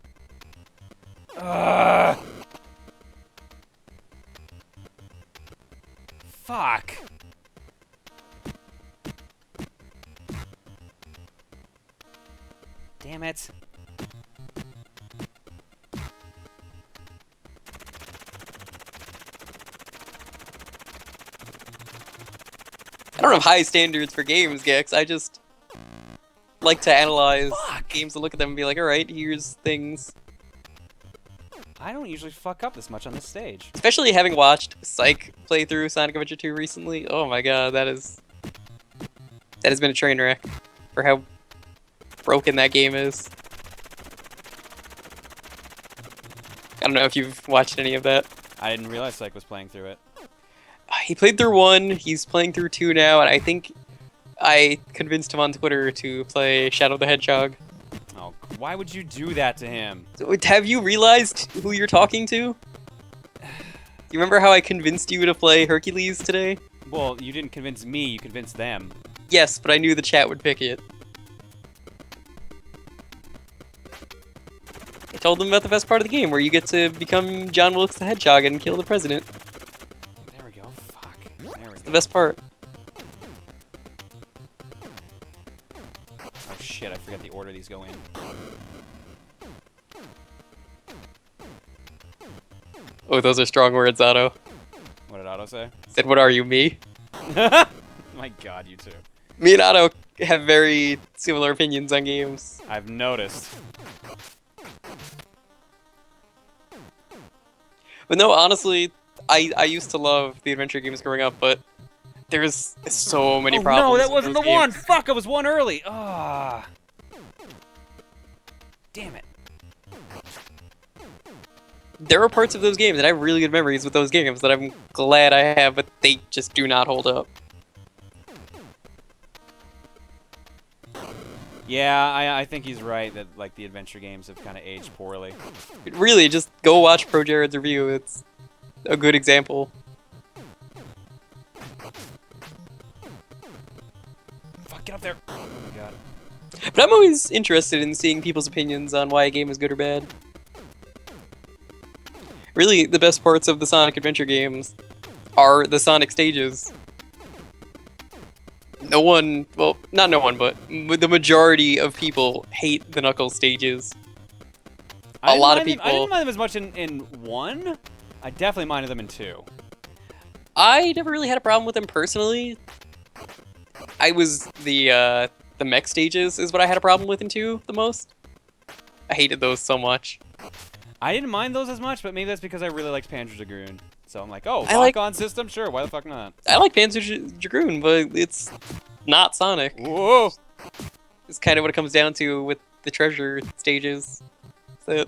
Fuck. Damn it. I don't have high standards for games, Gex. I just like to analyze games and look at them and be like, alright, here's things. I don't usually fuck up this much on this stage. Especially having watched Psych play through Sonic Adventure 2 recently. Oh my god, that has been a train wreck for how broken that game is. I don't know if you've watched any of that. I didn't realize Psych was playing through it. He played through 1, he's playing through 2 now, and I think I convinced him on Twitter to play Shadow the Hedgehog. Oh, why would you do that to him? So, have you realized who you're talking to? You remember how I convinced you to play Hercules today? Well, you didn't convince me, you convinced them. Yes, but I knew the chat would pick it. I told them about the best part of the game, where you get to become John Wilkes the Hedgehog and kill the president. There we go. Fuck. There we go. The best part. Oh shit, I forgot the order these go in. Oh, those are strong words, Otto. What did Otto say? Said, what are you, me? My god, you two. Me and Otto have very similar opinions on games. I've noticed. But no, honestly, I used to love the adventure games growing up, but there's so many problems. No, that with wasn't the those one! games. Fuck, I was one early! Ah. Damn it. There are parts of those games that I have really good memories with those games that I'm glad I have, but they just do not hold up. Yeah, I think he's right that like the adventure games have kind of aged poorly. Really, just go watch Pro Jared's review. It's a good example. Fuck, get up there! Oh my god. But I'm always interested in seeing people's opinions on why a game is good or bad. Really, the best parts of the Sonic Adventure games are the Sonic stages. No one, well, not no one, but the majority of people hate the Knuckles stages. A lot of people. I didn't mind them as much in 1. I definitely minded them in 2. I never really had a problem with them personally. I was the mech stages is what I had a problem with in 2 the most. I hated those so much. I didn't mind those as much, but maybe that's because I really liked Panzer Dragoon. So I'm like, oh, I like- lock-on system? Sure, why the fuck not? I like Panzer Dragoon, but it's not Sonic. Whoa! It's kind of what it comes down to with the treasure stages. So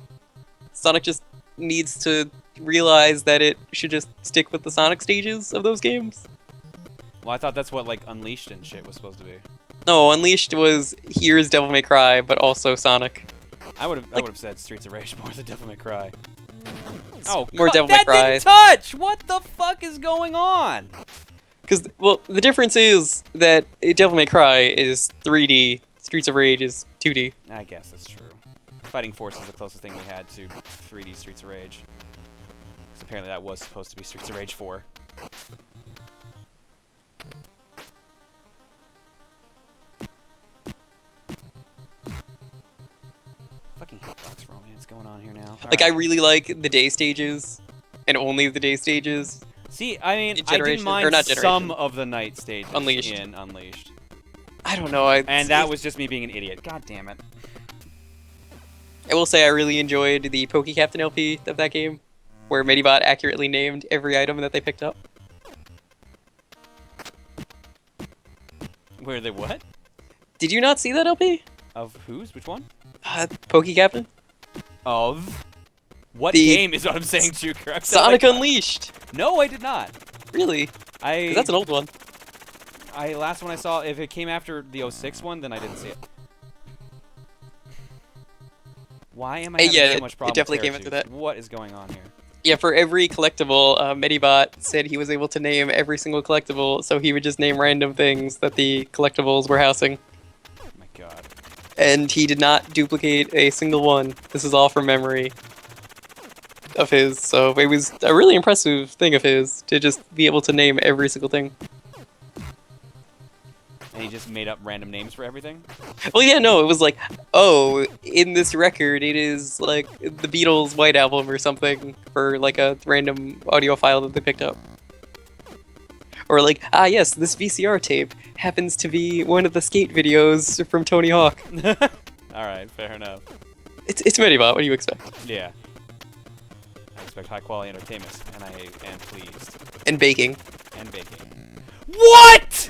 Sonic just needs to realize that it should just stick with the Sonic stages of those games. Well, I thought that's what, like, Unleashed and shit was supposed to be. No, Unleashed was here's Devil May Cry, but also Sonic. I would have said Streets of Rage more than Devil May Cry. Oh, more God, Devil May that Cry. didn't touch! What the fuck is going on? Because, well, the difference is that Devil May Cry is 3D, Streets of Rage is 2D. I guess that's true. Fighting Force is the closest thing we had to 3D Streets of Rage. Because apparently that was supposed to be Streets of Rage 4. Fucking hitbox romance going on here now. Like, I Alright. really like the day stages, and only the day stages. See, I mean, I Generation- didn't mind or not some Generation. of the night stages Unleashed. in Unleashed. I don't know, And that was just me being an idiot. God damn it. I will say I really enjoyed the Poke Captain LP of that game, where Medibot accurately named every item that they picked up. Where they what? Did you not see that LP? Of whose? Which one? Poke Captain? Of? What The game is what I'm saying, Juker? I'm Sonic like, Unleashed! no, I did not. Really? 'Cause I that's an old one. last one I saw, if it came after the 06 one, then I didn't see it. Why am I having Yeah, so much problem it definitely with came Terratubes? after that. What is going on here? Yeah, for every collectible, Medibot said he was able to name every single collectible, so he would just name random things that the collectibles were housing. Oh my god. And he did not duplicate a single one. This is all from memory of his, so it was a really impressive thing of his to just be able to name every single thing. And he just made up random names for everything? Well, yeah, no, it was like, oh, in this record, it is like the Beatles' White Album or something for like a random audio file that they picked up. Or like, ah, yes, this VCR tape happens to be one of the skate videos from Tony Hawk. Alright, fair enough. It's Medibot, what do you expect? Yeah. I expect high quality entertainment, and I am pleased. And baking. And baking. What?!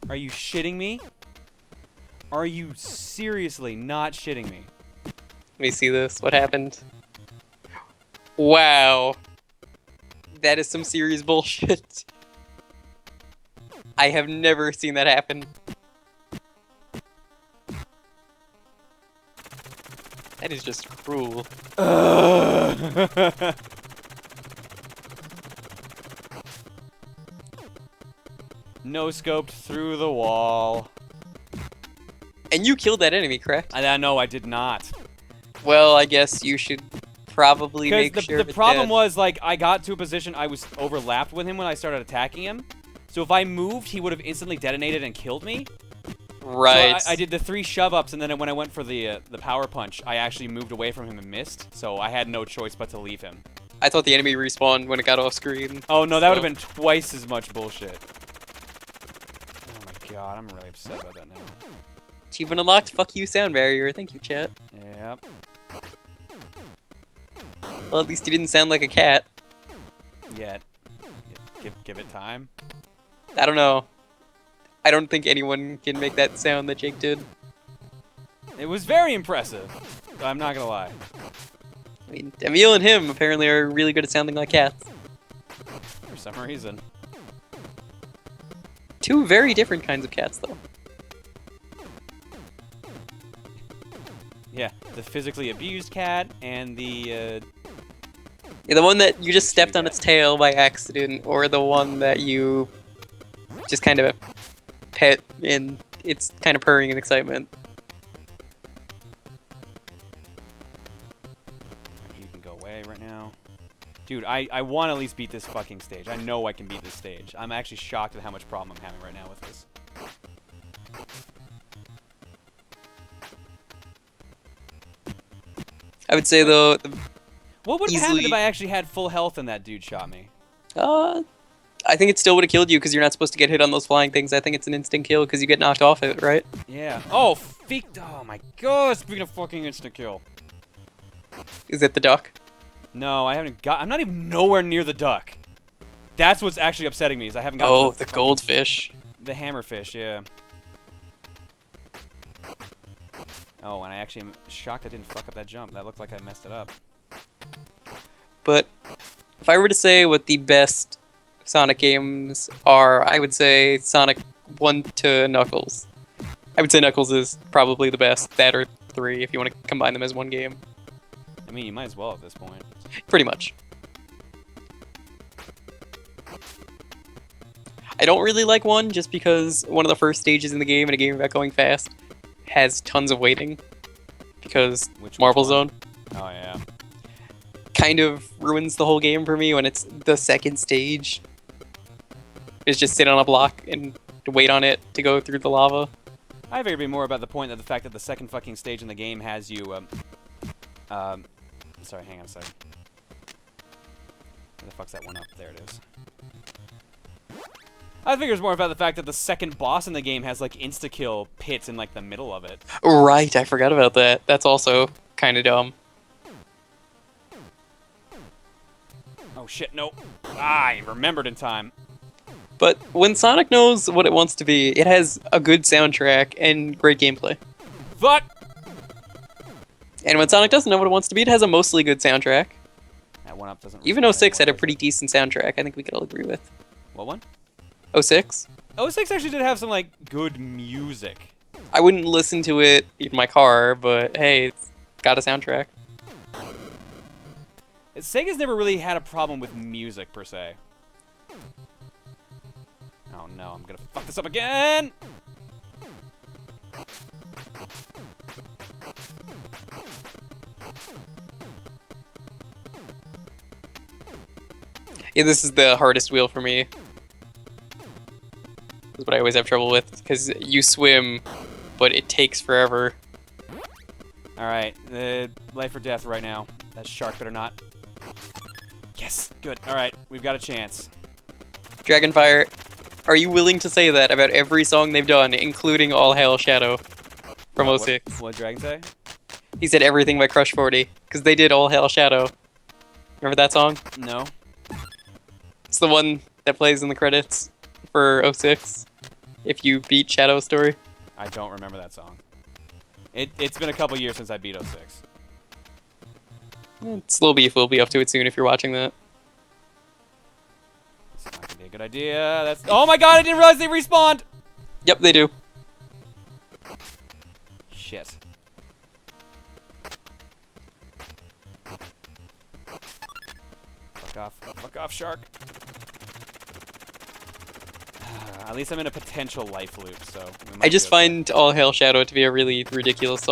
Are you shitting me? Are you seriously not shitting me? Let me see this. What happened? Wow. That is some serious bullshit. I have never seen that happen. That is just cruel. No-scoped through the wall. And you killed that enemy, correct? No, I did not. Well, I guess you should probably make Because sure the of it's problem dead. was, like, I got to a position I was overlapped with him when I started attacking him. So if I moved, he would have instantly detonated and killed me. Right. So I did the 3 shove-ups, and then when I went for the power punch, I actually moved away from him and missed. So I had no choice but to leave him. I thought the enemy respawned when it got off screen. Oh, no, that would so- have been twice as much bullshit. Oh my god, I'm really upset about that now. Achievement unlocked. Fuck you, sound barrier. Thank you, chat. Yep. Well, at least you didn't sound like a cat. Yet. Give it time. I don't know. I don't think anyone can make that sound that Jake did. It was very impressive. I'm not gonna lie. I mean, Emil and him apparently are really good at sounding like cats. For some reason. Two very different kinds of cats, though. Yeah, the physically abused cat and the, Yeah, the one that you just stepped on its tail by accident, or the one that you just kind of pet and it's kind of purring in excitement. You can go away right now. Dude, I want to at least beat this fucking stage. I know I can beat this stage. I'm actually shocked at how much problem I'm having right now with this. I would say, though, What would have happened if easily- I actually had full health and that dude shot me? I think it still would have killed you because you're not supposed to get hit on those flying things. I think it's an instant kill because you get knocked off it, right? Yeah. Oh, oh my god, speaking of fucking instant kill. Is it the duck? No, I'm not even nowhere near the duck. That's what's actually upsetting me, is I haven't got Oh, the goldfish. The hammerfish, yeah. Oh, and I actually am shocked I didn't fuck up that jump. That looked like I messed it up. But if I were to say what the best Sonic games are, I would say Sonic 1 to Knuckles. I would say Knuckles is probably the best. That or 3 if you want to combine them as one game. I mean, you might as well at this point. Pretty much. I don't really like 1 just because one of the first stages in the game, in a game about going fast, has tons of waiting. Because Which Marble one? Zone Oh, yeah. kind of ruins the whole game for me when it's the second stage. It's just sit on a block and wait on it to go through the lava. I figured it'd be more about the point that the fact that the second fucking stage in the game has you, sorry, hang on a second. Where the fuck's that one up? There it is. I figure it's more about the fact that the second boss in the game has, like, insta-kill pits in, like, the middle of it. Right, I forgot about that. That's also kind of dumb. Oh, shit, no. Ah, I remembered in time. But when Sonic knows what it wants to be, it has a good soundtrack and great gameplay. Fuck! And when Sonic doesn't know what it wants to be, it has a mostly good soundtrack. That one up doesn't... Even respond 06 had a anymore, pretty decent soundtrack, I think we could all agree with. does it? What one? 06? 06 actually did have some, like, good music. I wouldn't listen to it in my car, but hey, it's got a soundtrack. Sega's never really had a problem with music, per se. Oh no, I'm gonna fuck this up again! Yeah, this is the hardest wheel for me. That's what I always have trouble with, because you swim, but it takes forever. Alright, life or death right now. That shark better not. Yes, good. Alright, we've got a chance. Dragonfire, are you willing to say that about every song they've done, including All Hail Shadow from What- 06? What did Dragon say? He said everything by Crush 40, because they did All Hail Shadow. Remember that song? No. It's the one that plays in the credits for 06, if you beat Shadow Story. I don't remember that song. It's been a couple years since I beat 06. Slow Beef will be up to it soon if you're watching that. It's not gonna be a good idea. That's... Oh my god, I didn't realize they respawned! Yep, they do. Shit. Fuck off, shark. At least I'm in a potential life loop, so. we might I be just okay. find All Hail Shadow to be a really ridiculous song.